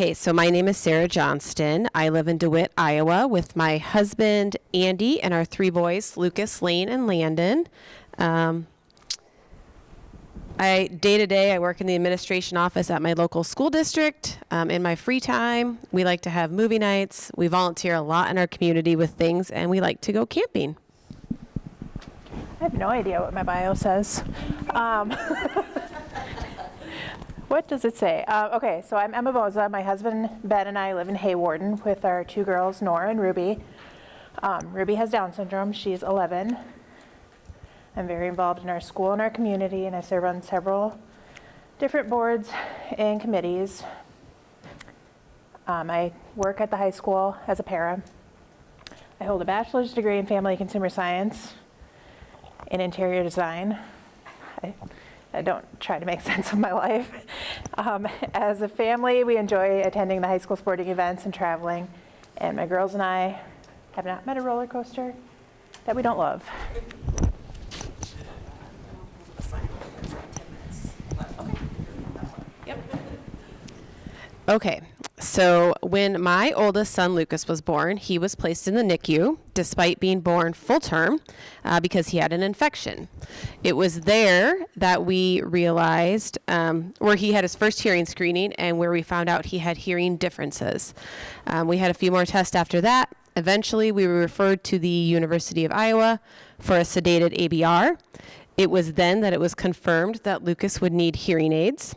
Okay, so my name is Sarah Johnston. I live in DeWitt, Iowa with my husband, Andy, and our 3 boys, Lucas, Lane, and Landon. Day to day, I work in the administration office at my local school district. In my free time, we like to have movie nights. We volunteer a lot in our community with things, and we like to go camping. I have no idea what my bio says. What does it say? Okay, so I'm Emma Boza. My husband, Ben, and I live in Haywarden with our 2 girls, Nora and Ruby. Ruby has Down syndrome. She's 11. I'm very involved in our school and our community, and I serve on several different boards and committees. I work at the high school as a para. I hold a bachelor's degree in family consumer science and interior design. I don't try to make sense of my life. As a family, we enjoy attending the high school sporting events and traveling. And my girls and I have not met a roller coaster that we don't love. Okay, so when my oldest son, Lucas, was born, he was placed in the NICU despite being born full term because he had an infection. It was there that we realized, where he had his first hearing screening and where we found out he had hearing differences. We had a few more tests after that. Eventually, we were referred to the University of Iowa for a sedated ABR. It was then that it was confirmed that Lucas would need hearing aids.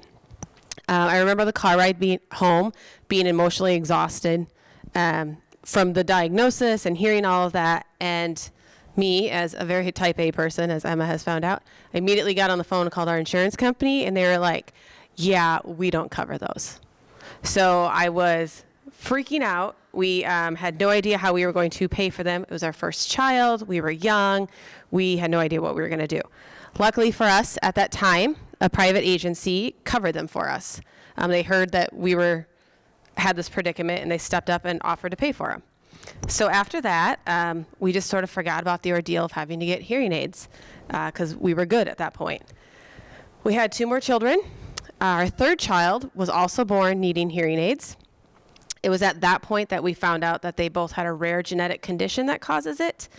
I remember the car ride home, being emotionally exhausted from the diagnosis and hearing all of that. And me, as a very type A person, as Emma has found out, I immediately got on the phone and called our insurance company, and they were like, yeah, we don't cover those. So I was freaking out. We had no idea how we were going to pay for them. It was our first child. We were young. We had no idea what we were going to do. Luckily for us, at that time, a private agency covered them for us. They heard that we had this predicament, and they stepped up and offered to pay for them. So after that, we just sort of forgot about the ordeal of having to get hearing aids because we were good at that point. We had 2 more children. Our 3rd child was also born needing hearing aids. It was at that point that we found out that they both had a rare genetic condition that causes it.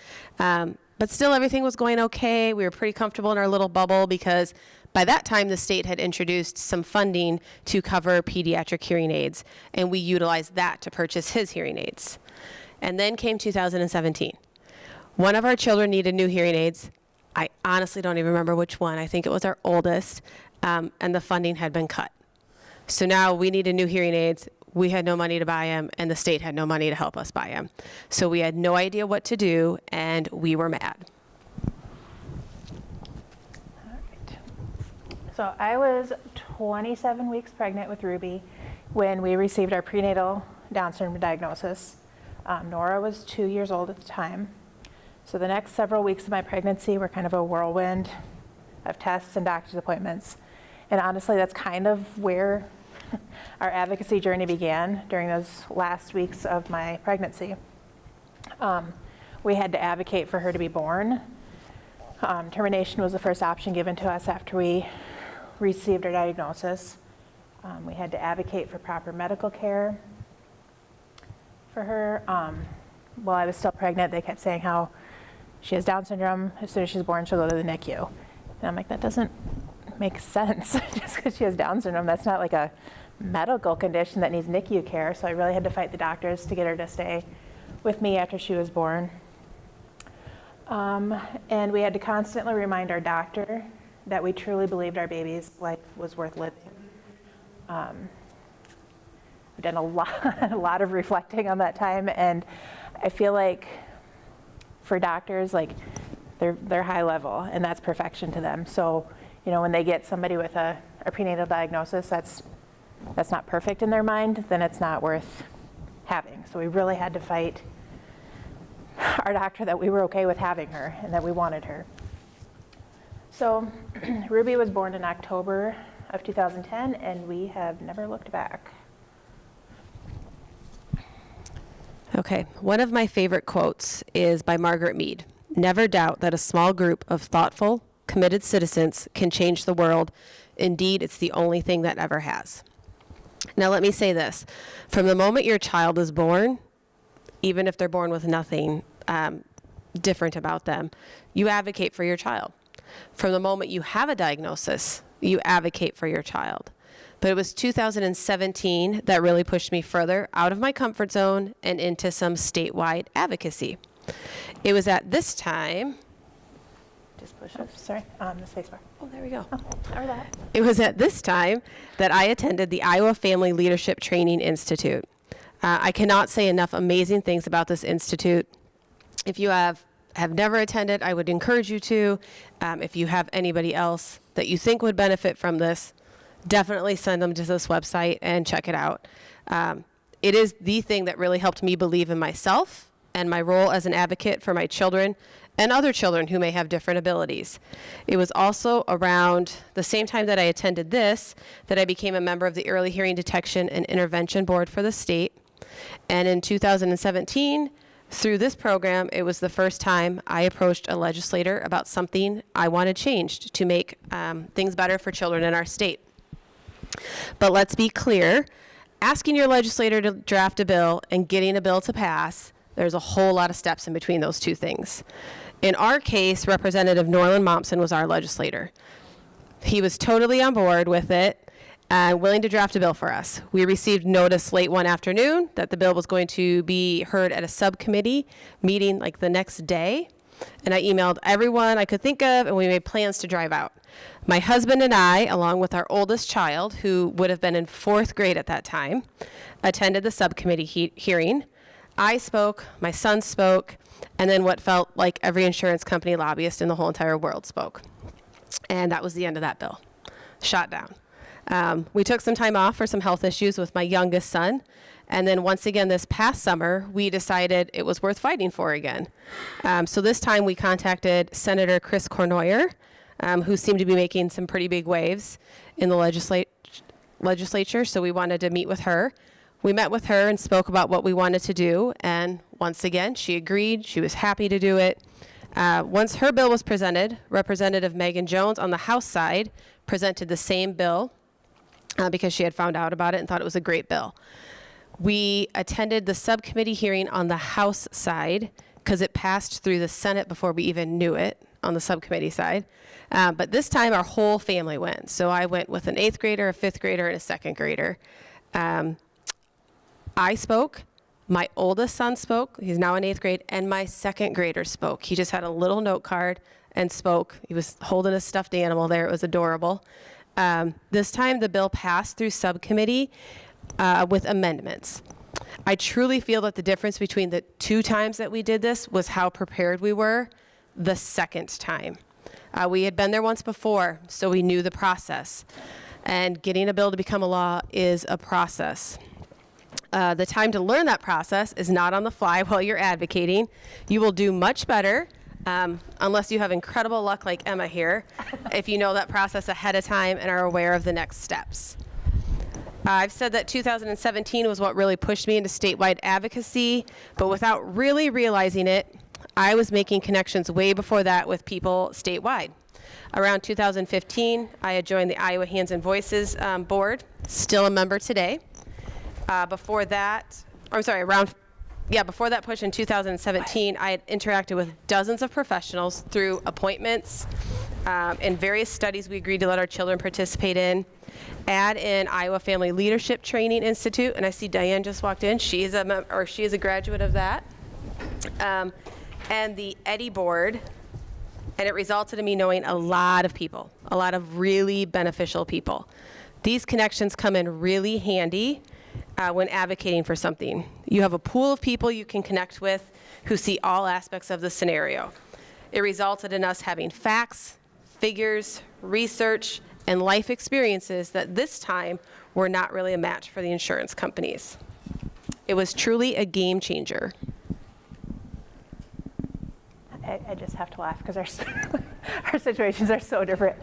But still, everything was going okay. We were pretty comfortable in our little bubble because by that time, the state had introduced some funding to cover pediatric hearing aids, and we utilized that to purchase his hearing aids. And then came 2017. One of our children needed new hearing aids. I honestly don't even remember which one. I think it was our oldest, and the funding had been cut. So now we needed new hearing aids. We had no money to buy them, and the state had no money to help us buy them. So we had no idea what to do, and we were mad. All right. So I was 27 weeks pregnant with Ruby when we received our prenatal Down syndrome diagnosis. Nora was 2 years old at the time. So the next several weeks of my pregnancy were kind of a whirlwind of tests and doctor's appointments. And honestly, that's kind of where our advocacy journey began during those last weeks of my pregnancy. We had to advocate for her to be born. Termination was the first option given to us after we received our diagnosis. We had to advocate for proper medical care for her. While I was still pregnant, they kept saying how she has Down syndrome. As soon as she's born, she'll go to the NICU. And I'm like, that doesn't make sense. Just because she has Down syndrome, that's not like a medical condition that needs NICU care. So I really had to fight the doctors to get her to stay with me after she was born. And we had to constantly remind our doctor that we truly believed our baby's life was worth living. We've done a lot of reflecting on that time, and I feel like for doctors, like they're high level, and that's perfection to them. So, you know, when they get somebody with a prenatal diagnosis that's not perfect in their mind, then it's not worth having. So we really had to fight our doctor that we were okay with having her and that we wanted her. So Ruby was born in October of 2010, and we have never looked back. Okay, one of my favorite quotes is by Margaret Mead. Never doubt that a small group of thoughtful, committed citizens can change the world. Indeed, it's the only thing that ever has. Now, let me say this. From the moment your child is born, even if they're born with nothing different about them, you advocate for your child. From the moment you have a diagnosis, you advocate for your child. But it was 2017 that really pushed me further out of my comfort zone and into some statewide advocacy. It was at this time, just push it. Sorry, the space bar. Oh, there we go. Or that. It was at this time that I attended the Iowa Family Leadership Training Institute. I cannot say enough amazing things about this institute. If you have never attended, I would encourage you to. If you have anybody else that you think would benefit from this, definitely send them to this website and check it out. It is the thing that really helped me believe in myself and my role as an advocate for my children and other children who may have different abilities. It was also around the same time that I attended this that I became a member of the Early Hearing Detection and Intervention Board for the state. And in 2017, through this program, it was the first time I approached a legislator about something I wanted changed to make things better for children in our state. But let's be clear, asking your legislator to draft a bill and getting a bill to pass, there's a whole lot of steps in between those two things. In our case, Representative Norland Mompson was our legislator. He was totally on board with it and willing to draft a bill for us. We received notice late one afternoon that the bill was going to be heard at a subcommittee meeting like the next day. And I emailed everyone I could think of, and we made plans to drive out. My husband and I, along with our oldest child, who would have been in 4th grade at that time, attended the subcommittee hearing. I spoke, my son spoke, and then what felt like every insurance company lobbyist in the whole entire world spoke. And that was the end of that bill. Shot down. We took some time off for some health issues with my youngest son. And then once again this past summer, we decided it was worth fighting for again. So this time we contacted Senator Chris Cornoyer, who seemed to be making some pretty big waves in the legislature. So we wanted to meet with her. We met with her and spoke about what we wanted to do. And once again, she agreed. She was happy to do it. Once her bill was presented, Representative Megan Jones on the House side presented the same bill because she had found out about it and thought it was a great bill. We attended the subcommittee hearing on the House side because it passed through the Senate before we even knew it on the subcommittee side. But this time our whole family went. So I went with an 8th grader, a 5th grader, and a 2nd grader. I spoke, my oldest son spoke, he's now in 8th grade, and my 2nd grader spoke. He just had a little note card and spoke. He was holding a stuffed animal there. It was adorable. This time the bill passed through subcommittee with amendments. I truly feel that the difference between the 2 times that we did this was how prepared we were the second time. We had been there once before, so we knew the process. And getting a bill to become a law is a process. The time to learn that process is not on the fly while you're advocating. You will do much better, unless you have incredible luck like Emma here, if you know that process ahead of time and are aware of the next steps. I've said that 2017 was what really pushed me into statewide advocacy, but without really realizing it, I was making connections way before that with people statewide. Around 2015, I had joined the Iowa Hands and Voices board, still a member today. Before that push in 2017, I had interacted with dozens of professionals through appointments and various studies we agreed to let our children participate in. Add in Iowa Family Leadership Training Institute, and I see Diane just walked in. She is a graduate of that. And the Eddy board, and it resulted in me knowing a lot of people, a lot of really beneficial people. These connections come in really handy when advocating for something. You have a pool of people you can connect with who see all aspects of the scenario. It resulted in us having facts, figures, research, and life experiences that this time were not really a match for the insurance companies. It was truly a game changer. I just have to laugh because our situations are so different.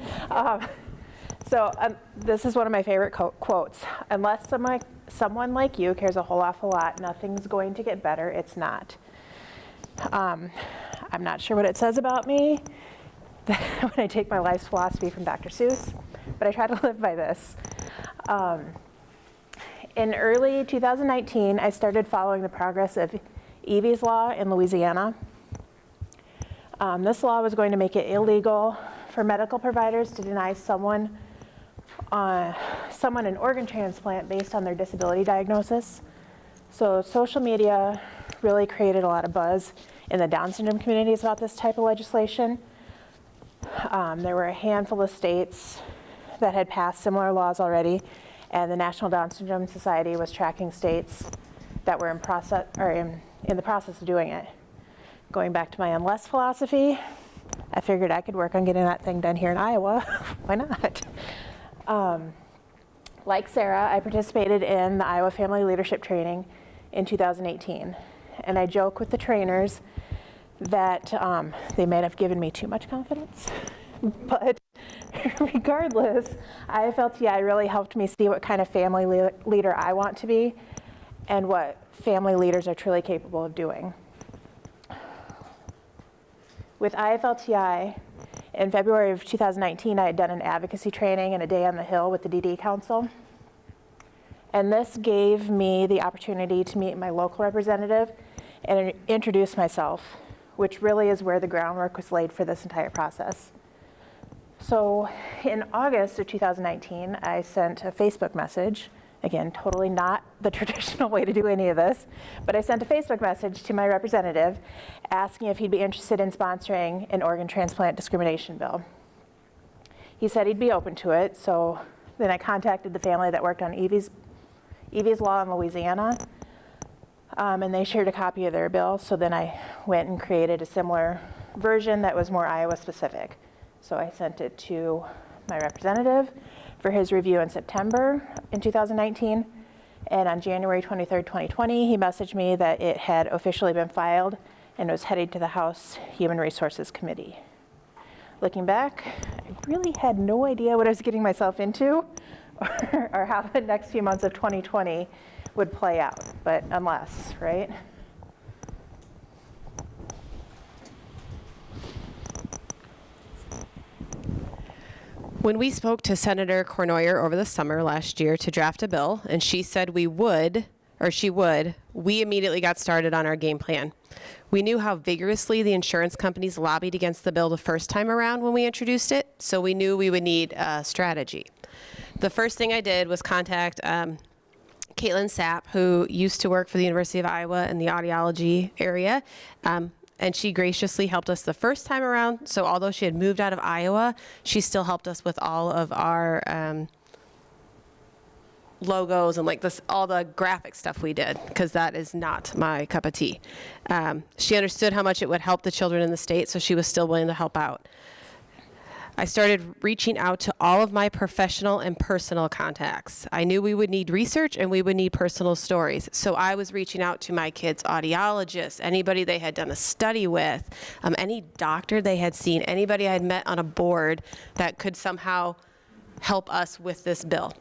This is one of my favorite quotes. Unless someone like you cares a whole awful lot, nothing's going to get better. It's not. I'm not sure what it says about me when I take my life's philosophy from Dr. Seuss, but I try to live by this. In early 2019, I started following the progress of Evie's law in Louisiana. This law was going to make it illegal for medical providers to deny someone an organ transplant based on their disability diagnosis. So social media really created a lot of buzz in the Down syndrome communities about this type of legislation. There were a handful of states that had passed similar laws already, and the National Down Syndrome Society was tracking states that were in the process of doing it. Going back to my unless philosophy, I figured I could work on getting that thing done here in Iowa. Why not? Like Sarah, I participated in the Iowa Family Leadership Training in 2018. And I joke with the trainers that they might have given me too much confidence. But regardless, IFLTI really helped me see what kind of family leader I want to be and what family leaders are truly capable of doing. With IFLTI, in February of 2019, I had done an advocacy training and a day on the Hill with the DD Council. And this gave me the opportunity to meet my local representative and introduce myself, which really is where the groundwork was laid for this entire process. So in August of 2019, I sent a Facebook message. Again, totally not the traditional way to do any of this, but I sent a Facebook message to my representative asking if he'd be interested in sponsoring an organ transplant discrimination bill. He said he'd be open to it, so then I contacted the family that worked on Evie's law in Louisiana, and they shared a copy of their bill, so then I went and created a similar version that was more Iowa specific. So I sent it to my representative for his review in September in 2019. And on January 23rd, 2020, he messaged me that it had officially been filed and was headed to the House Human Resources Committee. Looking back, I really had no idea what I was getting myself into or how the next few months of 2020 would play out, but unless, right? When we spoke to Senator Cornoyer over the summer last year to draft a bill, and she said we would, we immediately got started on our game plan. We knew how vigorously the insurance companies lobbied against the bill the first time around when we introduced it, so we knew we would need a strategy. The first thing I did was contact Caitlin Sapp, who used to work for the University of Iowa in the audiology area. And she graciously helped us the first time around. So although she had moved out of Iowa, she still helped us with all of our logos and all the graphic stuff we did, because that is not my cup of tea. She understood how much it would help the children in the state, so she was still willing to help out. I started reaching out to all of my professional and personal contacts. I knew we would need research and we would need personal stories. So I was reaching out to my kids' audiologists, anybody they had done a study with, any doctor they had seen, anybody I had met on a board that could somehow help us with this bill.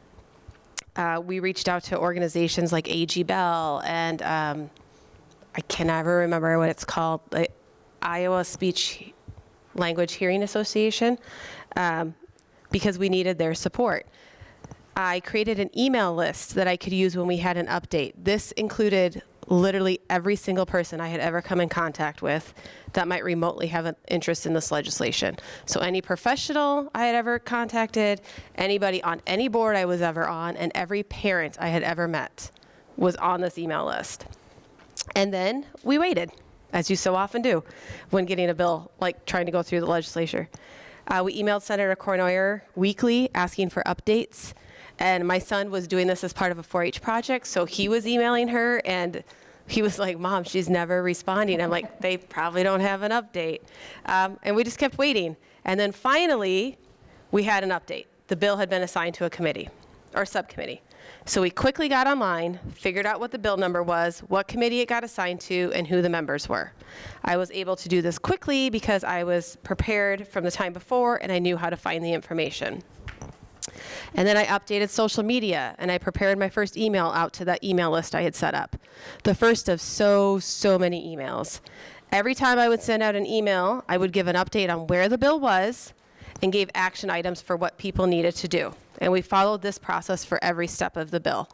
We reached out to organizations like AG Bell and I can never remember what it's called, the Iowa Speech Language Hearing Association, because we needed their support. I created an email list that I could use when we had an update. This included literally every single person I had ever come in contact with that might remotely have an interest in this legislation. So any professional I had ever contacted, anybody on any board I was ever on, and every parent I had ever met was on this email list. And then we waited, as you so often do when getting a bill, like trying to go through the legislature. We emailed Senator Cornoyer weekly asking for updates. And my son was doing this as part of a 4-H project, so he was emailing her, and he was like, "Mom, she's never responding." I'm like, "They probably don't have an update." And we just kept waiting. And then finally, we had an update. The bill had been assigned to a committee, or subcommittee. So we quickly got online, figured out what the bill number was, what committee it got assigned to, and who the members were. I was able to do this quickly because I was prepared from the time before and I knew how to find the information. And then I updated social media and I prepared my first email out to that email list I had set up. The first of so many emails. Every time I would send out an email, I would give an update on where the bill was and gave action items for what people needed to do. And we followed this process for every step of the bill.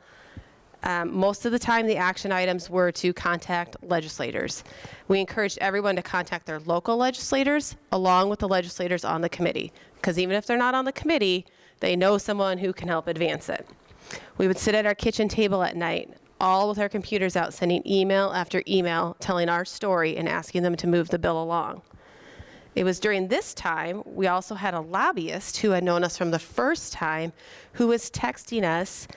Most of the time, the action items were to contact legislators. We encouraged everyone to contact their local legislators along with the legislators on the committee, because even if they're not on the committee, they know someone who can help advance it. We would sit at our kitchen table at night, all with our computers out, sending email after email, telling our story and asking them to move the bill along. It was during this time, we also had a lobbyist who had known us from the first time, who was texting us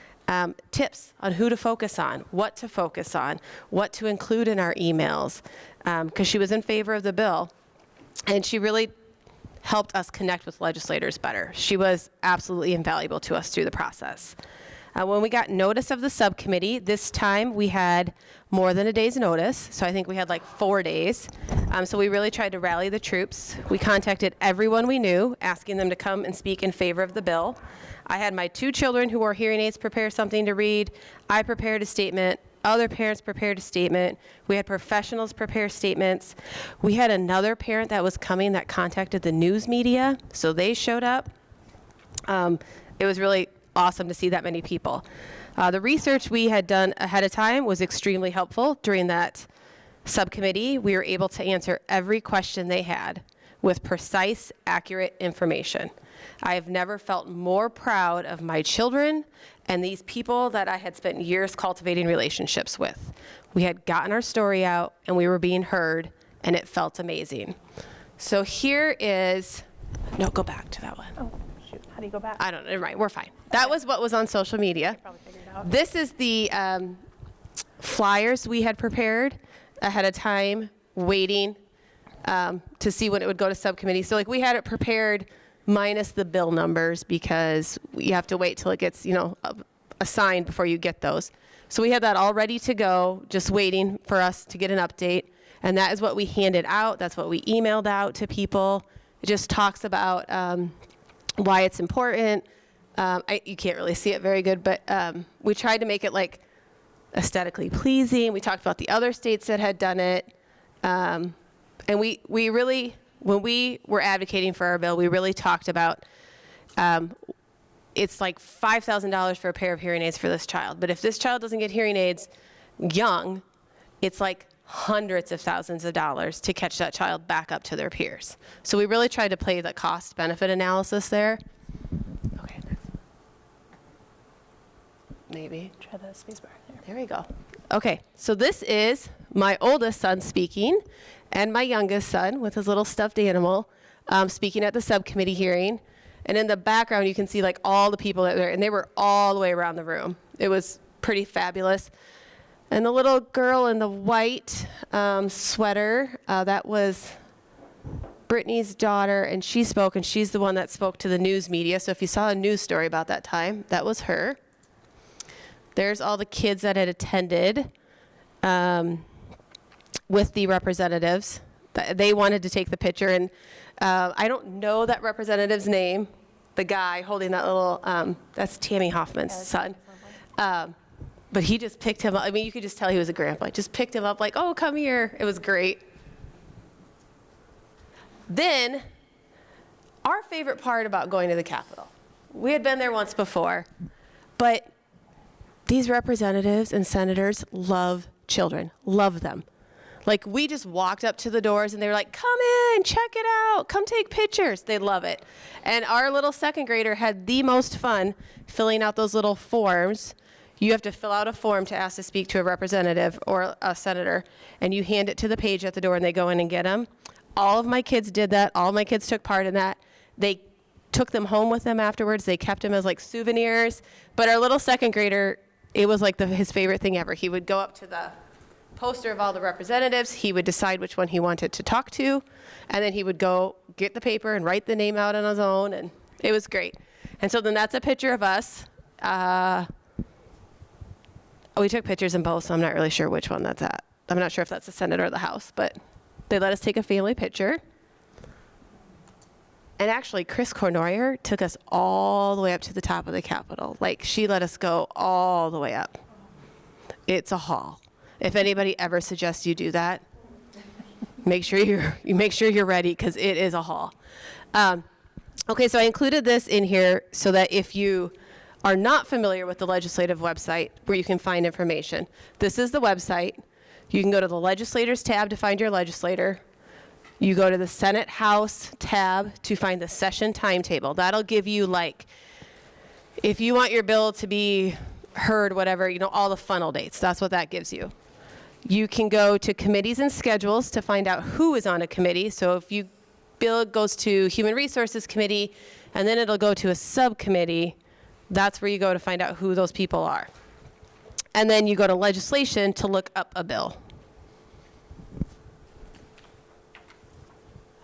tips on who to focus on, what to include in our emails, because she was in favor of the bill. And she really helped us connect with legislators better. She was absolutely invaluable to us through the process. When we got notice of the subcommittee, this time we had more than a day's notice. So I think we had like 4 days. So we really tried to rally the troops. We contacted everyone we knew, asking them to come and speak in favor of the bill. I had my 2 children who wore hearing aids prepare something to read. I prepared a statement. Other parents prepared a statement. We had professionals prepare statements. We had another parent that was coming that contacted the news media, so they showed up. It was really awesome to see that many people. The research we had done ahead of time was extremely helpful during that subcommittee. We were able to answer every question they had with precise, accurate information. I have never felt more proud of my children and these people that I had spent years cultivating relationships with. We had gotten our story out and we were being heard, and it felt amazing. So here is, no, go back to that one. Oh, shoot. How do you go back? I don't know, right, we're fine. That was what was on social media. Probably figured it out. This is the flyers we had prepared ahead of time, waiting to see when it would go to subcommittee. So like we had it prepared minus the bill numbers because you have to wait till it gets, assigned before you get those. So we had that all ready to go, just waiting for us to get an update. And that is what we handed out. That's what we emailed out to people. It just talks about why it's important. You can't really see it very good, but we tried to make it like aesthetically pleasing. We talked about the other states that had done it. And we really, when we were advocating for our bill, we really talked about it's like $5,000 for a pair of hearing aids for this child. But if this child doesn't get hearing aids young, it's like hundreds of thousands of dollars to catch that child back up to their peers. So we really tried to play the cost-benefit analysis there. Okay, next. Maybe. Try the space bar. There we go. Okay, so this is my oldest son speaking and my youngest son with his little stuffed animal speaking at the subcommittee hearing. And in the background, you can see like all the people that were there, and they were all the way around the room. It was pretty fabulous. And the little girl in the white sweater, that was Brittany's daughter, and she spoke, and she's the one that spoke to the news media. So if you saw a news story about that time, that was her. There's all the kids that had attended with the representatives. They wanted to take the picture, and I don't know that representative's name, the guy holding that little, that's Tammy Hoffman's son. But he just picked him up. I mean, you could just tell he was a grandpa. Just picked him up like, oh, come here. It was great. Then, our favorite part about going to the Capitol. We had been there once before, but these representatives and senators love children, love them. Like, we just walked up to the doors and they were like, come in, check it out, come take pictures. They love it. And our little second grader had the most fun filling out those little forms. You have to fill out a form to ask to speak to a representative or a senator, and you hand it to the page at the door and they go in and get them. All of my kids did that. All of my kids took part in that. They took them home with them afterwards. They kept them as like souvenirs. But our little second grader, it was like his favorite thing ever. He would go up to the poster of all the representatives. He would decide which one he wanted to talk to, and then he would go get the paper and write the name out on his own, and it was great. And so then that's a picture of us. We took pictures in both, so I'm not really sure which one that's at. I'm not sure if that's the Senate or the House, but they let us take a family picture. And actually, Chris Cornoyer took us all the way up to the top of the Capitol. Like, she let us go all the way up. It's a haul. If anybody ever suggests you do that, make sure you're ready, because it is a haul. Okay, so I included this in here so that if you are not familiar with the legislative website where you can find information, this is the website. You can go to the Legislators tab to find your legislator. You go to the Senate House tab to find the session timetable. That'll give you, like, if you want your bill to be heard, whatever, you know, all the funnel dates. That's what that gives you. You can go to committees and schedules to find out who is on a committee. So if you bill goes to Human Resources Committee, and then it'll go to a subcommittee, that's where you go to find out who those people are. And then you go to legislation to look up a bill.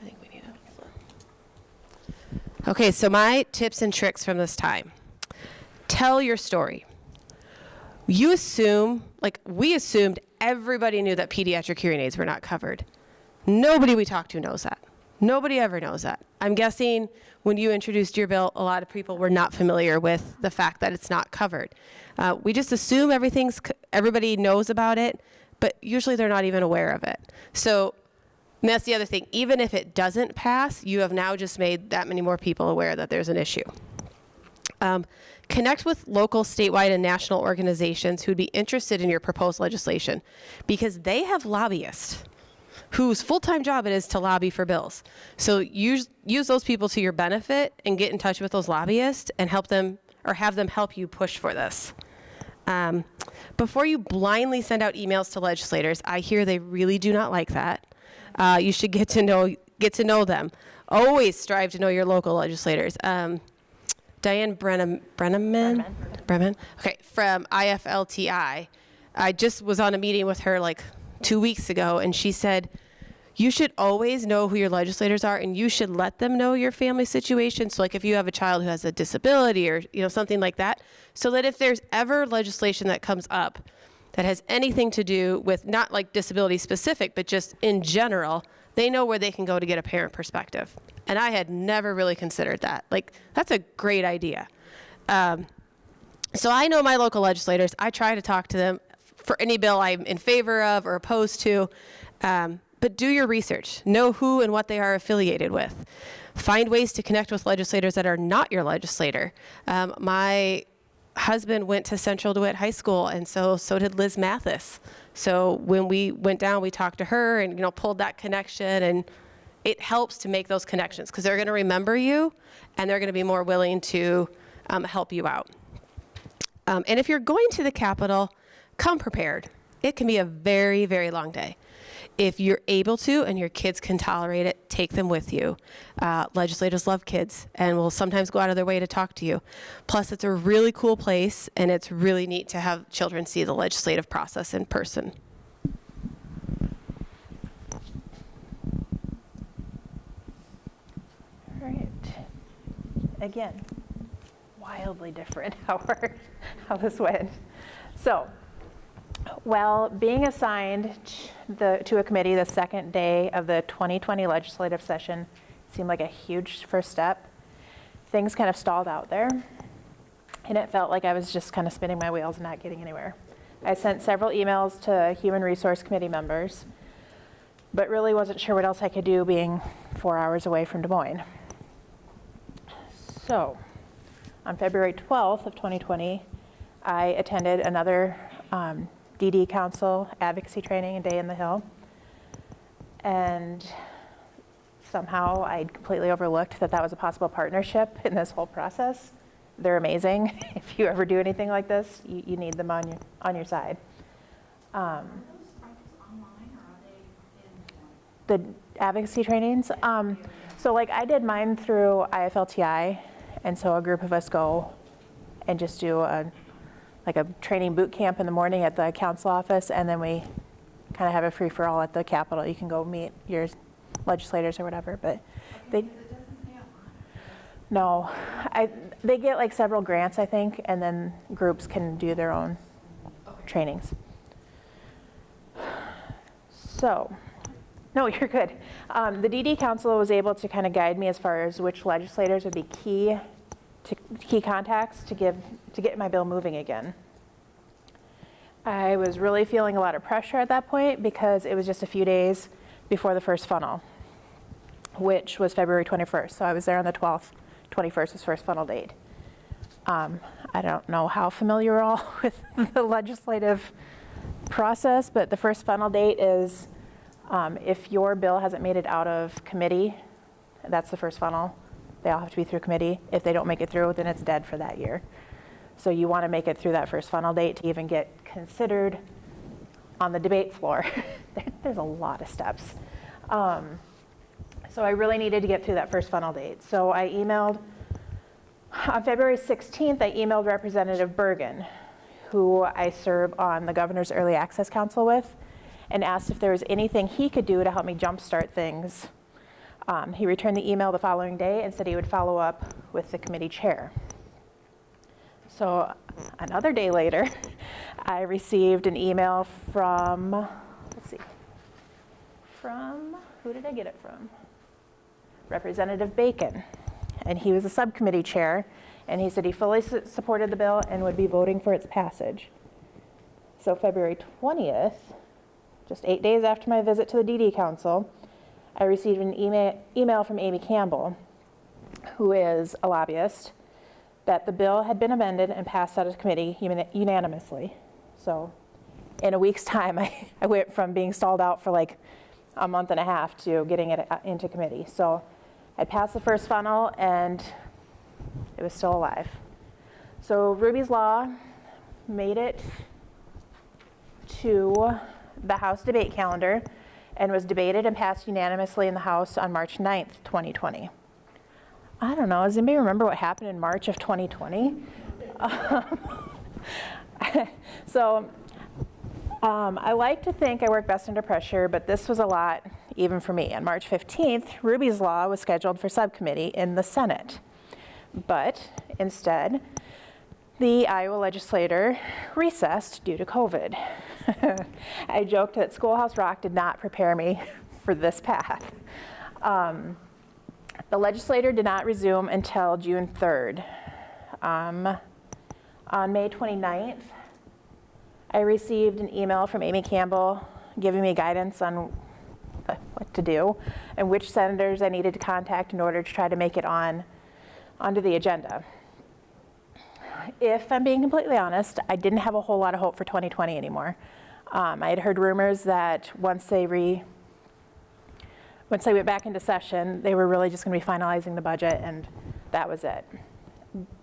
I think we need to. Okay, so my tips and tricks from this time. Tell your story. You assume, like we assumed everybody knew that pediatric hearing aids were not covered. Nobody we talked to knows that. Nobody ever knows that. I'm guessing when you introduced your bill, a lot of people were not familiar with the fact that it's not covered. We just assume everybody knows about it, but usually they're not even aware of it. So and that's the other thing. Even if it doesn't pass, you have now just made that many more people aware that there's an issue. Connect with local, statewide, and national organizations who would be interested in your proposed legislation, because they have lobbyists whose full-time job it is to lobby for bills. So use those people to your benefit and get in touch with those lobbyists and help them, or have them help you push for this. Before you blindly send out emails to legislators, I hear they really do not like that. You should get to know them. Always strive to know your local legislators. Diane Bremen, okay, from IFLTI. I just was on a meeting with her like 2 weeks ago, and she said, you should always know who your legislators are, and you should let them know your family situation. So like if you have a child who has a disability or something like that, so that if there's ever legislation that comes up that has anything to do with not like disability specific, but just in general, they know where they can go to get a parent perspective. And I had never really considered that. Like, that's a great idea. So I know my local legislators. I try to talk to them for any bill I'm in favor of or opposed to. But do your research. Know who and what they are affiliated with. Find ways to connect with legislators that are not your legislator. My husband went to Central DeWitt High School, and so did Liz Mathis. So when we went down, we talked to her and pulled that connection, and it helps to make those connections because they're going to remember you and they're going to be more willing to help you out. And if you're going to the Capitol, come prepared. It can be a very, very long day. If you're able to and your kids can tolerate it, take them with you. Legislators love kids and will sometimes go out of their way to talk to you. Plus, it's a really cool place, and it's really neat to have children see the legislative process in person. All right. Again, wildly different how this went. So, well, being assigned to a committee the second day of the 2020 legislative session seemed like a huge first step. Things kind of stalled out there, and it felt like I was just kind of spinning my wheels and not getting anywhere. I sent several emails to Human Resource Committee members, but really wasn't sure what else I could do being 4 hours away from Des Moines. So, on February 12th of 2020, I attended another DD Council advocacy training, a day in the Hill. And somehow I completely overlooked that was a possible partnership in this whole process. They're amazing. If you ever do anything like this, you need them on your side. Are those online or are they in? The advocacy trainings? So like I did mine through IFLTI, and so a group of us go and just do a training boot camp in the morning at the council office, and then we kind of have a free-for-all at the Capitol. You can go meet your legislators or whatever, but they... It doesn't say online. No, they get like several grants, I think, and then groups can do their own trainings. So, no, you're good. The DD Council was able to kind of guide me as far as which legislators would be key contacts to get my bill moving again. I was really feeling a lot of pressure at that point because it was just a few days before the first funnel, which was February 21st. So I was there on the 12th, 21st was first funnel date. I don't know how familiar you're all with the legislative process, but the first final date is if your bill hasn't made it out of committee, that's the first funnel. They all have to be through committee. If they don't make it through, then it's dead for that year. So you want to make it through that first funnel date to even get considered on the debate floor. There's a lot of steps. So I really needed to get through that first funnel date. So I emailed, on February 16th, I emailed Representative Bergen, who I serve on the Governor's Early Access Council with, and asked if there was anything he could do to help me jumpstart things. He returned the email the following day and said he would follow up with the committee chair. So another day later, I received an email from, let's see, who did I get it from? Representative Bacon. And he was the subcommittee chair, and he said he fully supported the bill and would be voting for its passage. So February 20th, just 8 days after my visit to the DD Council, I received an email from Amy Campbell, who is a lobbyist, that the bill had been amended and passed out of committee unanimously. So in a week's time, I went from being stalled out for like a month and a half to getting it into committee. So I passed the first funnel and it was still alive. So Ruby's Law made it to the House debate calendar and was debated and passed unanimously in the House on March 9th, 2020. I don't know, does anybody remember what happened in March of 2020? I like to think I work best under pressure, but this was a lot even for me. On March 15th, Ruby's Law was scheduled for subcommittee in the Senate. But instead, the Iowa legislator recessed due to COVID. I joked that Schoolhouse Rock did not prepare me for this path. The legislator did not resume until June 3rd. On May 29th, I received an email from Amy Campbell giving me guidance on what to do and which senators I needed to contact in order to try to make it onto the agenda. If I'm being completely honest, I didn't have a whole lot of hope for 2020 anymore. I had heard rumors that once they went back into session, they were really just going to be finalizing the budget, and that was it.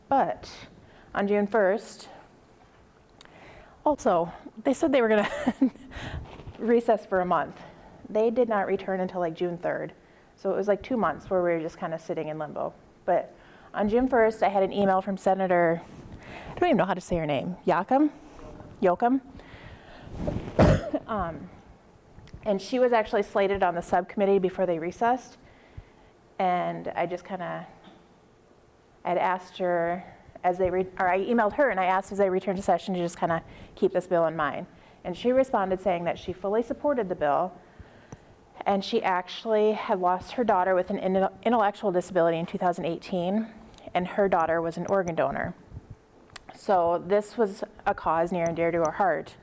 But on June 1st, also, they said they were going to recess for a month. They did not return until like June 3rd. So it was like 2 months where we were just kind of sitting in limbo. But on June 1st, I had an email from Senator, I don't even know how to say her name, Yoakum? And she was actually slated on the subcommittee before they recessed. And I just kind of, I'd asked her I emailed her and I asked as they returned to session to just kind of keep this bill in mind. And she responded saying that she fully supported the bill, and she actually had lost her daughter with an intellectual disability in 2018, and her daughter was an organ donor. So this was a cause near and dear to her heart.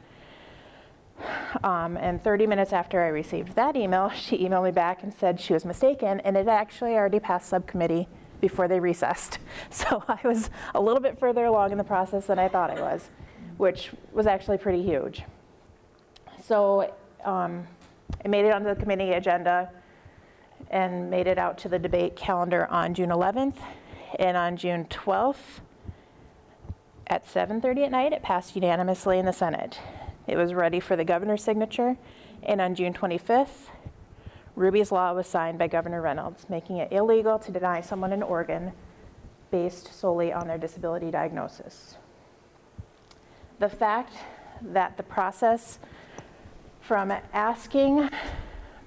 And 30 minutes after I received that email, she emailed me back and said she was mistaken, and it actually already passed subcommittee before they recessed. So I was a little bit further along in the process than I thought I was, which was actually pretty huge. So I made it onto the committee agenda and made it out to the debate calendar on June 11th. And on June 12th at 7:30 at night, it passed unanimously in the Senate. It was ready for the governor's signature. And on June 25th, Ruby's Law was signed by Governor Reynolds, making it illegal to deny someone an organ based solely on their disability diagnosis. The fact that the process from asking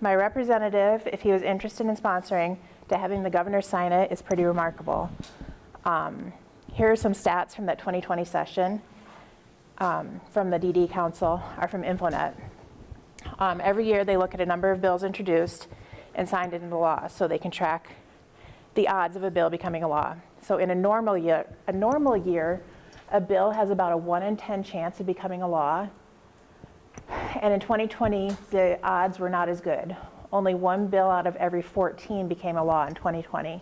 my representative if he was interested in sponsoring to having the governor sign it is pretty remarkable. Here are some stats from that 2020 session from the DD Council, or from InfoNet. Every year they look at a number of bills introduced and signed into law so they can track the odds of a bill becoming a law. So in a normal year, a bill has about a 1 in 10 chance of becoming a law. And in 2020, the odds were not as good. Only one bill out of every 14 became a law in 2020.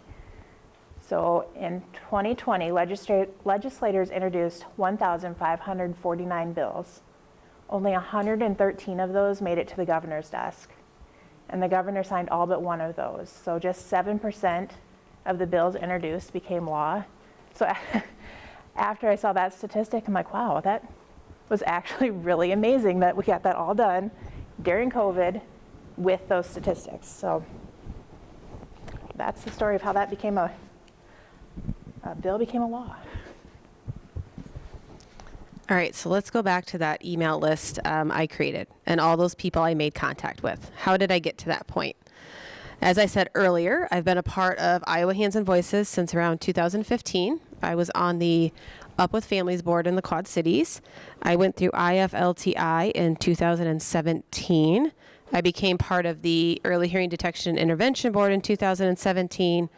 So in 2020, legislators introduced 1,549 bills. Only 113 of those made it to the governor's desk. And the governor signed all but one of those. So just 7% of the bills introduced became law. So after I saw that statistic, I'm like, wow, that was actually really amazing that we got that all done during COVID with those statistics. So that's the story of how that became a bill became a law. All right, so let's go back to that email list I created and all those people I made contact with. How did I get to that point? As I said earlier, I've been a part of Iowa Hands and Voices since around 2015. I was on the Up With Families board in the Quad Cities. I went through IFLTI in 2017. I became part of the Early Hearing Detection and Intervention Board in 2017.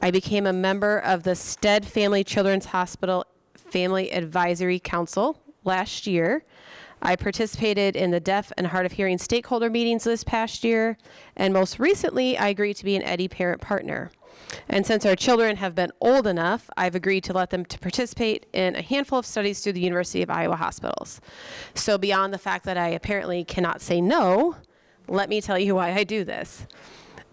I became a member of the Stead Family Children's Hospital Family Advisory Council last year. I participated in the deaf and hard of hearing stakeholder meetings this past year, and most recently I agreed to be an EDI parent partner. And since our children have been old enough, I've agreed to let them to participate in a handful of studies through the University of Iowa hospitals. So beyond the fact that I apparently cannot say no, let me tell you why I do this.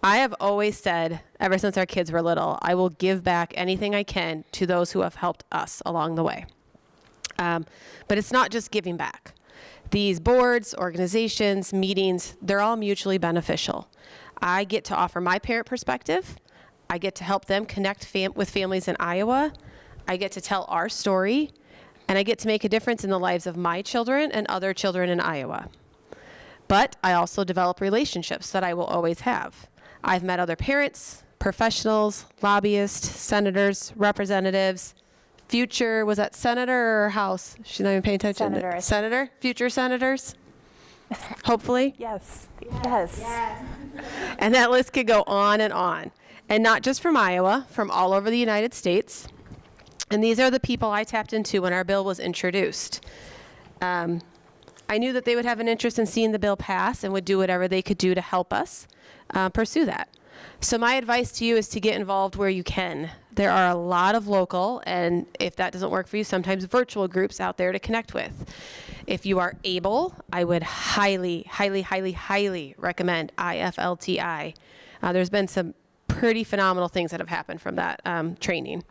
I have always said, ever since our kids were little, I will give back anything I can to those who have helped us along the way. But it's not just giving back. These boards, organizations, meetings, they're all mutually beneficial. I get to offer my parent perspective. I get to help them connect with families in Iowa. I get to tell our story. And I get to make a difference in the lives of my children and other children in Iowa. But I also develop relationships that I will always have. I've met other parents, professionals, lobbyists, senators, representatives, future, was that senator or House? She's not even paying attention. Senator. Senator? Future senators? Hopefully. Yes. Yes. And that list could go on and on. And not just from Iowa, from all over the United States. And these are the people I tapped into when our bill was introduced. I knew that they would have an interest in seeing the bill pass and would do whatever they could do to help us pursue that. So my advice to you is to get involved where you can. There are a lot of local, and if that doesn't work for you, sometimes virtual groups out there to connect with. If you are able, I would highly, highly, highly, highly recommend IFLTI. There's been some pretty phenomenal things that have happened from that training.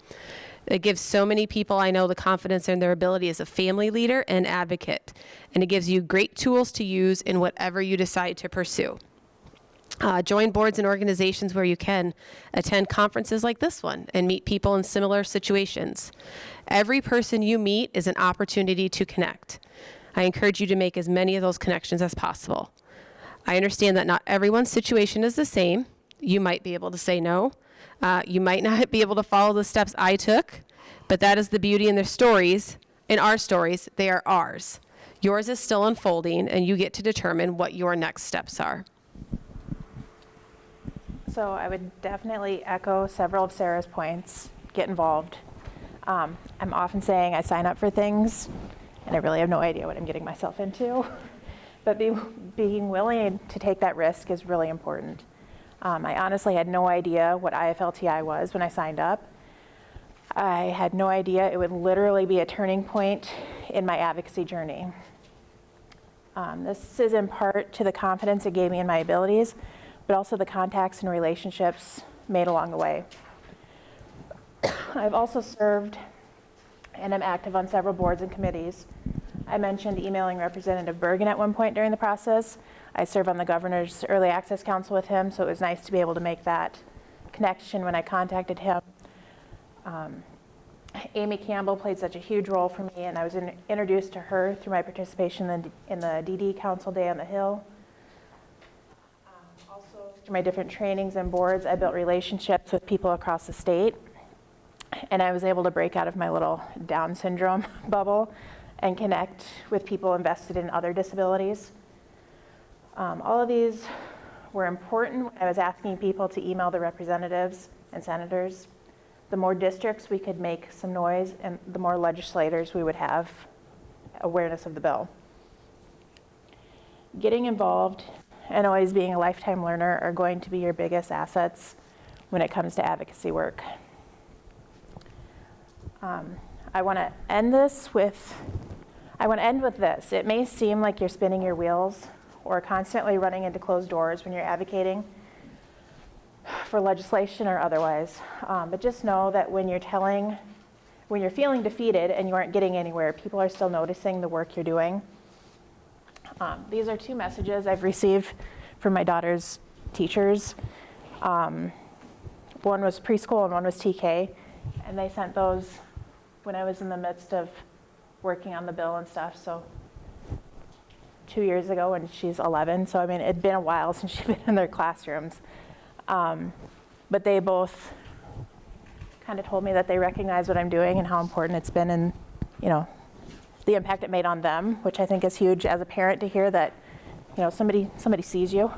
It gives so many people I know the confidence in their ability as a family leader and advocate. And it gives you great tools to use in whatever you decide to pursue. Join boards and organizations where you can. Attend conferences like this one and meet people in similar situations. Every person you meet is an opportunity to connect. I encourage you to make as many of those connections as possible. I understand that not everyone's situation is the same. You might be able to say no. You might not be able to follow the steps I took, but that is the beauty in their stories. In our stories, they are ours. Yours is still unfolding, and you get to determine what your next steps are. So I would definitely echo several of Sarah's points. Get involved. I'm often saying I sign up for things, and I really have no idea what I'm getting myself into. But being willing to take that risk is really important. I honestly had no idea what IFLTI was when I signed up. I had no idea it would literally be a turning point in my advocacy journey. This is in part to the confidence it gave me in my abilities, but also the contacts and relationships made along the way. I've also served and am active on several boards and committees. I mentioned emailing Representative Bergen at one point during the process. I serve on the Governor's Early Access Council with him, so it was nice to be able to make that connection when I contacted him. Amy Campbell played such a huge role for me, and I was introduced to her through my participation in the DD Council Day on the Hill. Also, through my different trainings and boards, I built relationships with people across the state, and I was able to break out of my little Down syndrome bubble and connect with people invested in other disabilities. All of these were important when I was asking people to email the representatives and senators. The more districts we could make some noise, and the more legislators we would have awareness of the bill. Getting involved and always being a lifetime learner are going to be your biggest assets when it comes to advocacy work. I want to end with this. It may seem like you're spinning your wheels or constantly running into closed doors when you're advocating for legislation or otherwise. But just know that when you're feeling defeated and you aren't getting anywhere, people are still noticing the work you're doing. These are 2 messages I've received from my daughter's teachers. One was preschool and one was TK, and they sent those when I was in the midst of working on the bill and stuff, so 2 years ago, and she's 11, so I mean, it'd been a while since she'd been in their classrooms. But they both kind of told me that they recognize what I'm doing and how important it's been, and the impact it made on them, which I think is huge as a parent to hear that somebody sees you.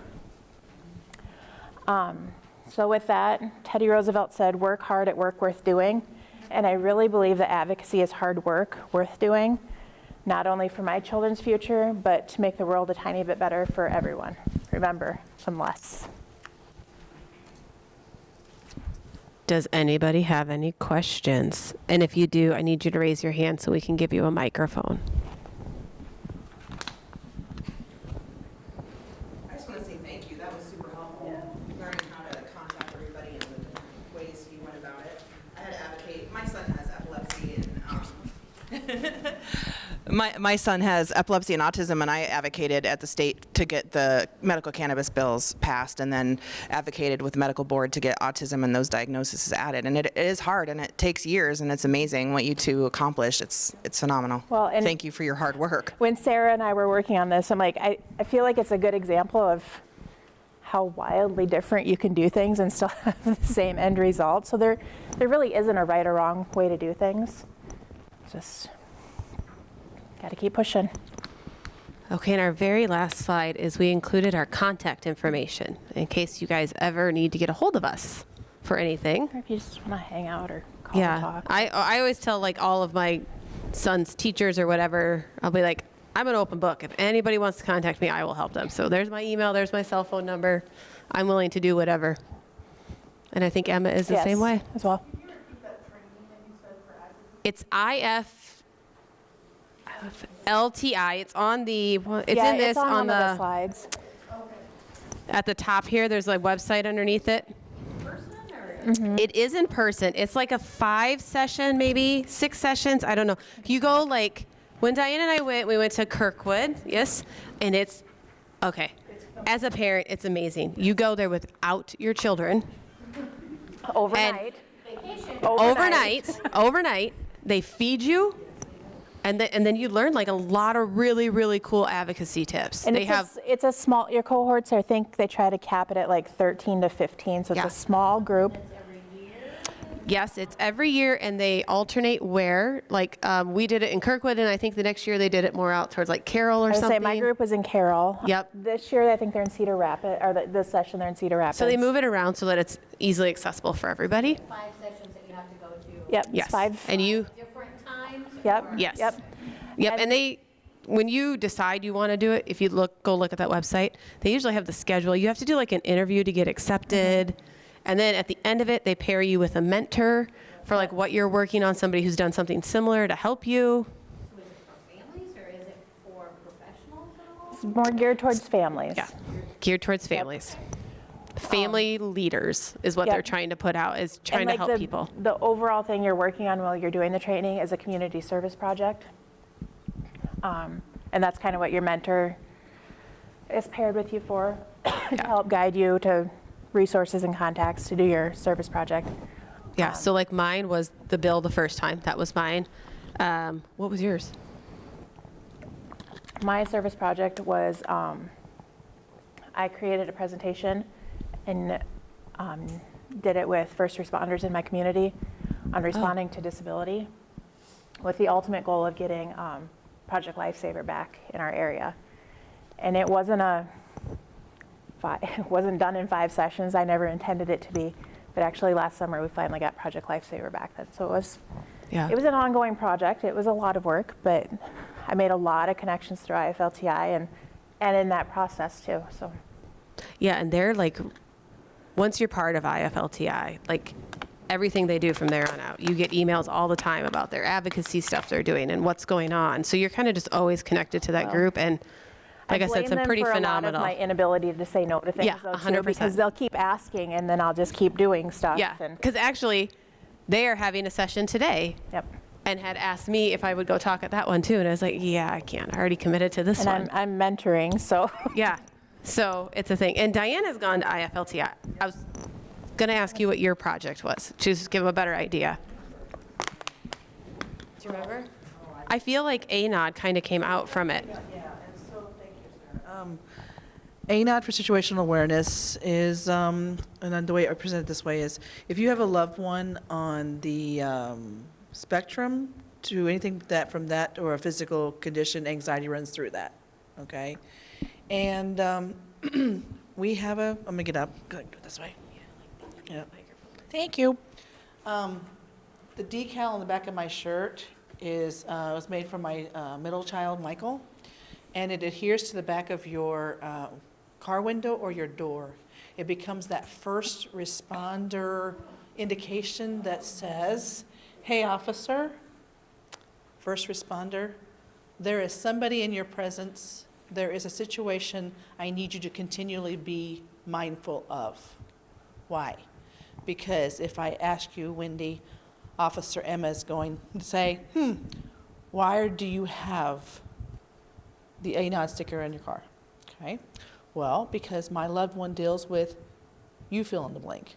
So with that, Teddy Roosevelt said, "Work hard at work worth doing," and I really believe that advocacy is hard work worth doing, not only for my children's future, but to make the world a tiny bit better for everyone. Remember, unless. Does anybody have any questions? And if you do, I need you to raise your hand so we can give you a microphone. I just want to say thank you. That was super helpful. Learning how to contact everybody and the different ways you went about it. I had to advocate. My son has epilepsy and my son has epilepsy and autism, and I advocated at the state to get the medical cannabis bills passed, and then advocated with the medical board to get autism and those diagnoses added. And it is hard, and it takes years, and it's amazing what you 2 accomplished. It's phenomenal. Well, and thank you for your hard work. When Sarah and I were working on this, I'm like, I feel like it's a good example of how wildly different you can do things and still have the same end result. So there really isn't a right or wrong way to do things. Just got to keep pushing. Okay, and our very last slide is we included our contact information in case you guys ever need to get a hold of us for anything. Or if you just want to hang out or call and talk. I always tell like all of my son's teachers or whatever, I'll be like, I'm an open book. If anybody wants to contact me, I will help them. So there's my email, there's my cell phone number. I'm willing to do whatever. And I think Emma is the same way. As well. Can you repeat that training that you said for advocacy? It's LTI. It's on the. It's Yeah, in this it's on one the, of the slides. at the top here. There's a website underneath it. Person or? It is in person. It's like a 5 session, maybe 6 sessions. I don't know. If you go like when Diane and I went, we went to Kirkwood. Yes, and it's okay. As a parent, it's amazing. You go there without your children. Overnight. Vacation. Overnight. They feed you. And then you learn like a lot of really, really cool advocacy tips. And they it's a small, your cohorts, I think they try to cap it at like 13 to 15. So it's Yeah. a small group. It's every year. Yes, it's every year, and they alternate where. Like we did it in Kirkwood, and I think the next year they did it more out towards like Carroll or I would something. say my group was in Carroll. Yep. This year I think they're in Cedar Rapids, or this session they're in Cedar Rapids. So they move it around so that it's easily accessible for everybody. 5 sessions that you have to go to. Yep, it's Yes. 5. And you. Different times? Yep. or- Yes. Yep. Yep. And- And they, when you decide you want to do it, if you go look at that website, they usually have the schedule. You have to do like an interview to get accepted. And then at the end of it, they pair you with a mentor for like what you're working on, somebody who's done something similar to help you. So is it for families or is it for professionals at all? It's more geared towards families. Yeah. Geared towards families. Family leaders is what Yep. they're trying to put out, is trying And to like help people. The overall thing you're working on while you're doing the training is a community service project. And that's kind of what your mentor is paired with you for, to help guide you to resources and contacts to do your service project. Yeah, so like mine was the bill the first time. That was mine. What was yours? My service project was, I created a presentation and did it with first responders in my community on responding to disability, with the ultimate goal of getting Project Lifesaver back in our area. And it wasn't it wasn't done in 5 sessions. I never intended it to be, but actually last summer we finally got Project Lifesaver back then. So Yeah. it was an ongoing project. It was a lot of work, but I made a lot of connections through IFLTI and in that process too. So Yeah, and they're like, once you're part of IFLTI, like everything they do from there on out. You get emails all the time about their advocacy stuff they're doing and what's going on. So you're kind of just always connected to that group. And like I said, it's a pretty I blame them for phenomenal. a lot of my inability to say no to things, Yeah, though, too, 100%. because they'll keep asking, and then I'll just keep doing stuff. Yeah, And, because actually, they are having a session today yep. and had asked me if I would go talk at that one too. And I was like, yeah, I can't. I already committed to this one. And I'm mentoring, so. Yeah, so it's a thing. And Diane has gone to IFLT. I was going to ask you what your project was, just give them a better idea. Do you remember? I feel like ANOD kind of came out from it. ANOD for situational awareness is, and then the way I present it this way is, if you have a loved one on the spectrum to anything that from that or a physical condition, anxiety runs through that, okay? And we have a, let me get up, go it this way. Yeah. Thank you. The decal on the back of my shirt is, was made for my middle child, Michael, and it adheres to the back of your car window or your door. It becomes that first responder indication that says, hey, officer, first responder, there is somebody in your presence, there is a situation I need you to continually be mindful of. Why? Because if I ask you, Wendy, Officer Emma is going to say, why do you have the ANOD sticker in your car? Okay. Well, because my loved one deals with, you fill in the blank.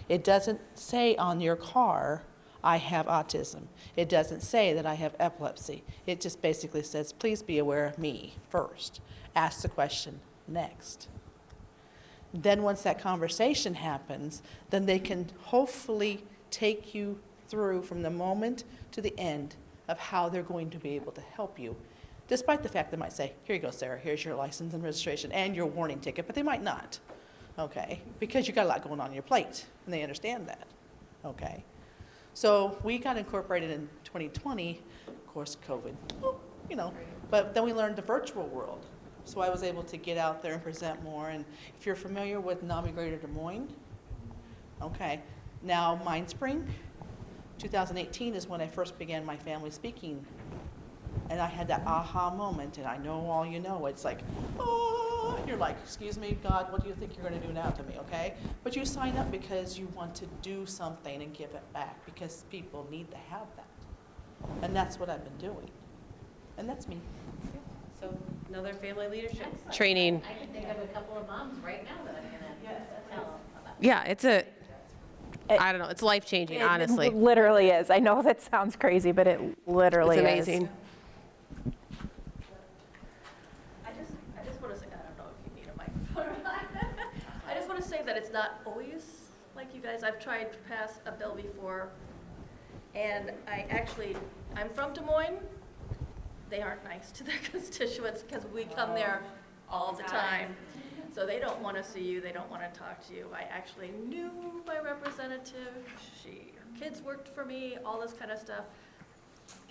It doesn't say on your car, I have autism. It doesn't say that I have epilepsy. It just basically says, please be aware of me first. Ask the question next. Then once that conversation happens, then they can hopefully take you through from the moment to the end of how they're going to be able to help you. Despite the fact they might say, here you go, Sarah, here's your license and registration and your warning ticket, but they might not, okay? Because you got a lot going on your plate, and they understand that, okay? So we got incorporated in 2020, of course, COVID, you know, but then we learned the virtual world. So I was able to get out there and present more, and if you're familiar with NAMI Greater Des Moines, okay, now Mindspring, 2018 is when I first began my family speaking. And I had that aha moment, and I know all you know, it's like, oh, you're like, excuse me, God, what do you think you're going to do now to me, okay? But you sign up because you want to do something and give it back, because people need to have that. And that's what I've been doing. And that's me. So another family leadership Excellent. training. I can think of a couple of moms right now that I'm gonna tell about. Yeah, it's a, I don't know, it's life-changing, honestly. It literally is. I know that sounds crazy, but it literally It's is. amazing. I just want to say, I don't know if you need a microphone or not. I just want to say that it's not always like you guys. I've tried to pass a bill before, and I'm from Des Moines. They aren't nice to their constituents because we come there all the time. So they don't want to see you, they don't want to talk to you. I actually knew my representative, her kids worked for me, all this kind of stuff.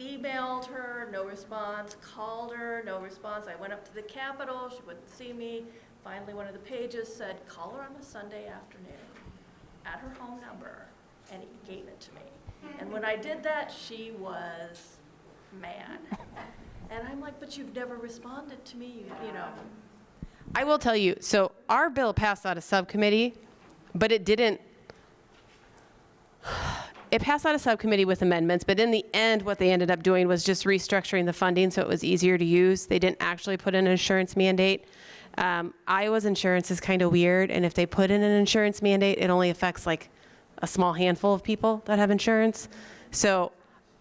Emailed her, no response, called her, no response. I went up to the Capitol, she wouldn't see me. Finally, one of the pages said, call her on a Sunday afternoon at her home number, and he gave it to me. And when I did that, she was mad. And I'm like, but you've never responded to me, you know. I will tell you, so our bill passed out of subcommittee, but it didn't, it passed out of subcommittee with amendments, but in the end, what they ended up doing was just restructuring the funding so it was easier to use. They didn't actually put in an insurance mandate. Iowa's insurance is kind of weird, and if they put in an insurance mandate, it only affects like a small handful of people that have insurance. So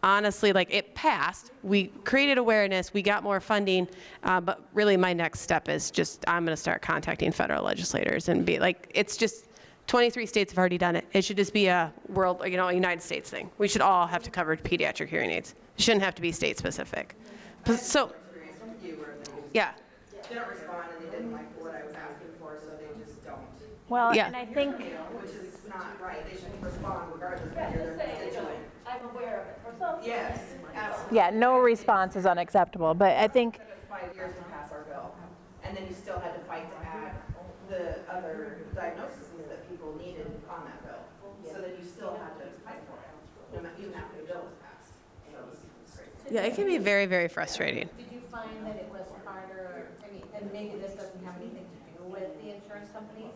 honestly, like, it passed, we created awareness, we got more funding, but really my next step is just, I'm gonna start contacting federal legislators and be like, it's just, 23 states have already done it. It should just be a world, you know, a United States thing. We should all have to cover pediatric hearing aids. It shouldn't have to be state specific. So, yeah. They don't respond, and they didn't like what I was asking for, so they just don't. Well, Yeah. and I think, Which is not right. They should respond regardless of who their constituent. I'm aware of it. For Yes, absolutely. yeah, no response is unacceptable, but I think, It took us 5 years to pass our bill, and then you still had to fight to add the other diagnoses that people needed on that bill. So then you still had Yeah, it can be very, very frustrating. Did you find that it was harder, I mean, and maybe this doesn't have anything to do with the insurance companies,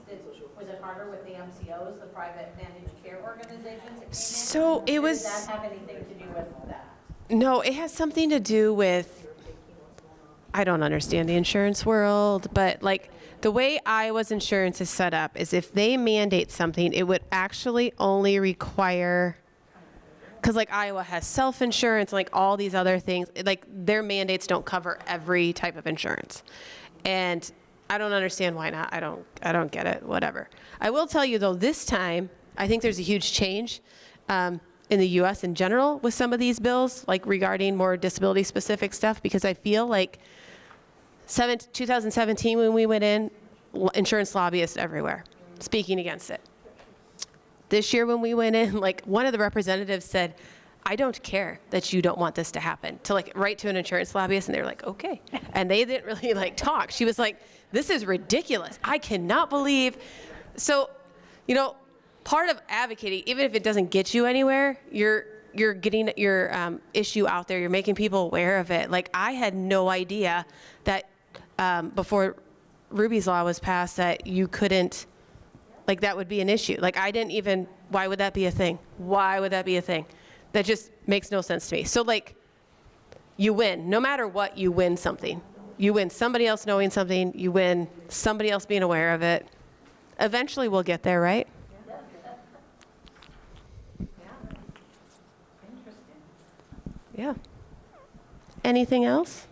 was it harder with the MCOs, the private managed care organizations that came in? So it Or was, did that have anything to do with that? no, it has something to do with, I don't understand the insurance world, but like the way Iowa's insurance is set up is if they mandate something, it would actually only require, because like Iowa has self-insurance, like all these other things, like their mandates don't cover every type of insurance. And I don't understand why not. I don't get it, whatever. I will tell you though, this time, I think there's a huge change in the US in general with some of these bills, like regarding more disability specific stuff, because I feel like 2017 when we went in, insurance lobbyists everywhere speaking against it. This year when we went in, like one of the representatives said, I don't care that you don't want this to happen, to like write to an insurance lobbyist, and they were like, okay. And they didn't really like talk. She was like, this is ridiculous. I cannot believe. So, you know, part of advocating, even if it doesn't get you anywhere, you're getting your issue out there. You're making people aware of it. Like I had no idea that before Ruby's Law was passed that you couldn't, like that would be an issue. Like I didn't even, why would that be a thing? Why would that be a thing? That just makes no sense to me. So like you win, no matter what, you win something. You win somebody else knowing something, you win somebody else being aware of it. Eventually we'll get there, right? Yeah. Anything else?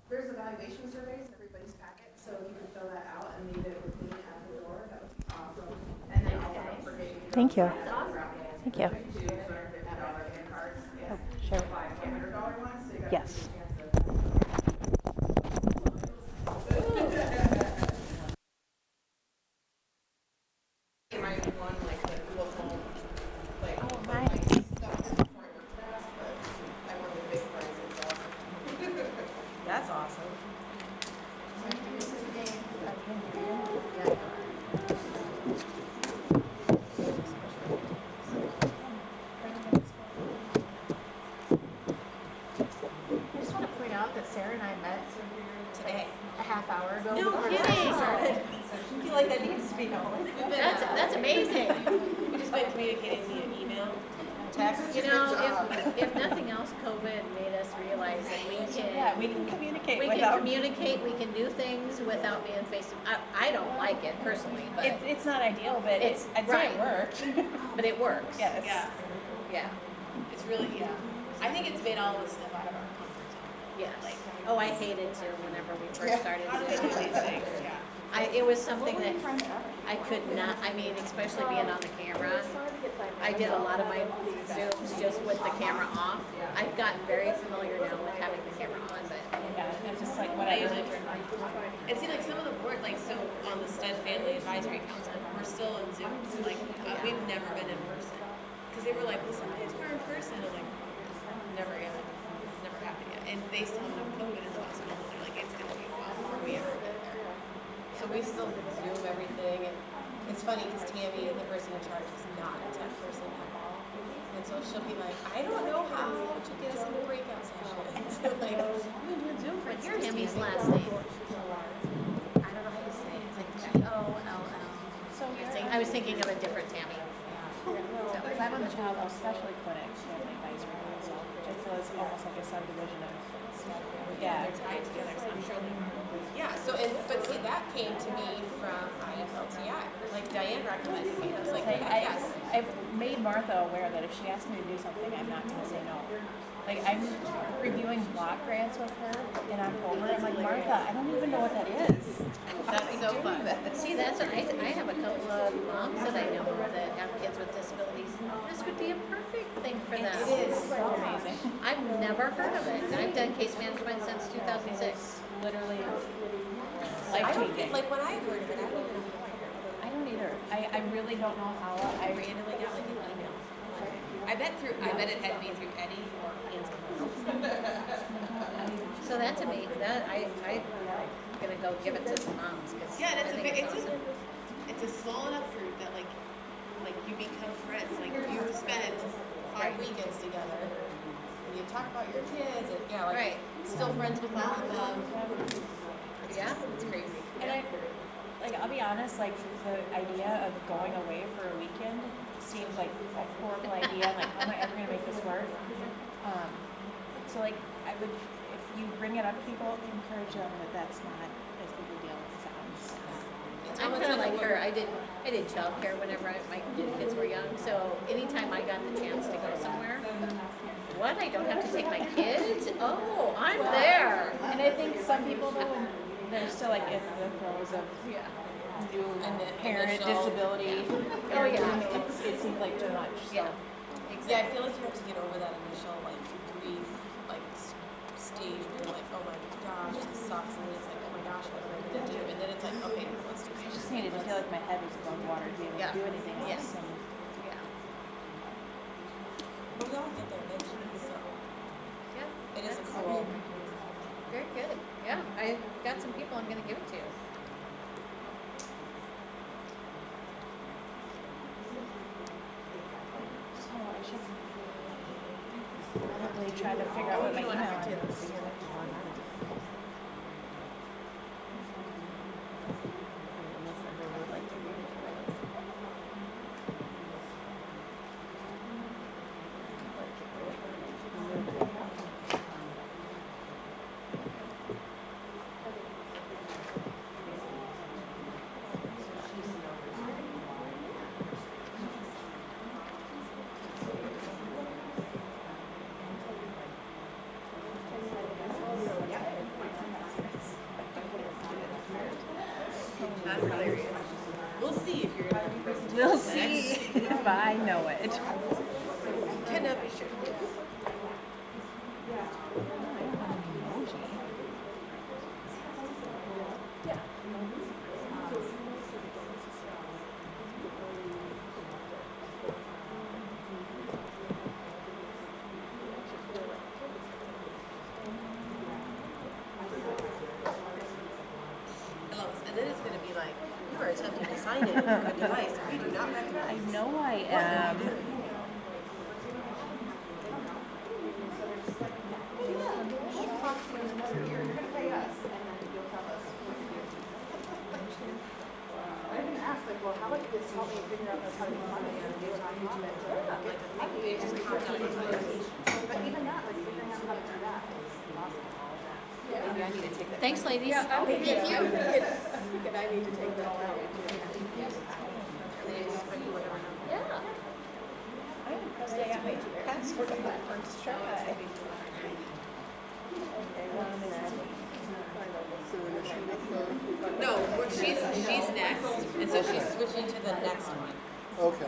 There's evaluation surveys in everybody's packet, so if you can fill that out and leave it with me at the door, that would be awesome. And then I'll don't forget you. Thank you. Thank you. $250 gift cards, yeah. Sure. $500 ones, so you got Yes. You might want like the local, like, nice. stuff before I worked for us, but I won the big prizes, so. That's awesome. I just want to point out that Sarah and I met today, a half hour ago. No before the kidding. session started. I feel like that needs to be known. That's amazing. We've just been communicating via email. Text. You know, if nothing else, COVID made us realize that we can. We can communicate We can without. communicate, we can do things without being face to. I don't like it personally, but It's not ideal, but It's- I'd say right. it worked. but it works. Yes. Yeah, Yeah. it's really, yeah. I think it's made all this stuff out of our comfort zone. Yes. Oh, I hated to whenever we first started. How do we do these things? Yeah. It was something that I could not, I mean, especially being on the camera. I did a lot of my Zooms just with the camera off. I've gotten very familiar now with having the camera on, but Yeah, it's just like I whatever. usually turn mine. And see, like some of the board, like so on the Stud Family Advisory Council, we're still in Zooms. Like we've never been in person because they were like, "Well, sometimes we're in person." I'm like, "Never yet. It's never happened yet." And they still have enough COVID in the hospital. They're like, "It's gonna be a while before we ever get there." So we still Zoom everything, and it's funny because Tammy, the person in charge, is not a tech person at all. And so she'll be like, I don't know how to get us in the breakout session. And so like, we've been doing Zoom for years. Tammy's Tammy. last name. I don't know how to say it. It's like T-O-L-L. So I was thinking of a different Tammy. because I'm on the Child Health Specialty Clinic Family Advisory Council, which is almost like a subdivision of. Yeah, they're tied together, so I'm sure yeah, so, but see, that came to me from IFLTI. Like Diane recommended me, and I was like, yes. I've made Martha aware that if she asks me to do something, I'm not gonna say no. Like, I'm reviewing block grants with her in October, I'm like, Martha, I don't even know what that is. That's so fun. See, that's what I have a couple of moms that I know that have kids with disabilities. This would be a perfect thing for them. It is so amazing. I've never heard of it. And I've done case management since 2006. Literally I don't life-changing. get, like, when I heard of it, I don't even know how I heard of it. I don't either. I really don't know how. I randomly got like an email. I bet it had me through Eddie or Ansley. So that's amazing. That I'm gonna go give it to some moms because Yeah, and I think it's awesome. it's a small enough group that like you become friends. Like you spend 5 weekends together. and you talk about your kids, and yeah, like Right. still friends with all of them. Yeah. It's crazy. And I'll be honest, like, the idea of going away for a weekend seems like a horrible idea. Like, how am I ever gonna make this work? So like, I would, if you bring it up to people, encourage them that that's not as big a deal as it sounds. I'm kind of like her. I did childcare whenever my kids were young. So anytime I got the chance to go somewhere, what? I don't have to take my kids? Oh, I'm there. And I think some people though, when they're still like in the throes of Yeah. new And the parent initial- disability. Oh, yeah. It seems like too much. So. Yeah. Yeah, I feel like you have to get over that initial like grief like stage where you're like, oh my gosh, this sucks, and then it's like, oh my gosh, what am I gonna do? And then it's like, okay, let's do I something. just needed to feel like my head was above water to be able Yeah. to do anything Yeah. else. And Yeah. But we all get there eventually, so Yeah. it is a That's cool. Very good. Yeah. I got some people I'm going to give it to. so I should probably try to figure out what my email is. That's hilarious. We'll see if you're gonna be present. We'll see if I know it. Cannot be sure. And then it's gonna be like, you are attempting to sign in from a device we do not I recognize. know I am. Thanks, ladies. Thank you. And I need to take that out. Yeah. I'm impressed I got my password on that first try. No, she's next, and so she's switching to the next one. Okay.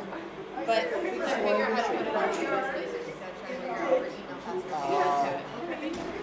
But we can figure out how to put it on your Legislators. You gotta try to figure out her email password to get into it.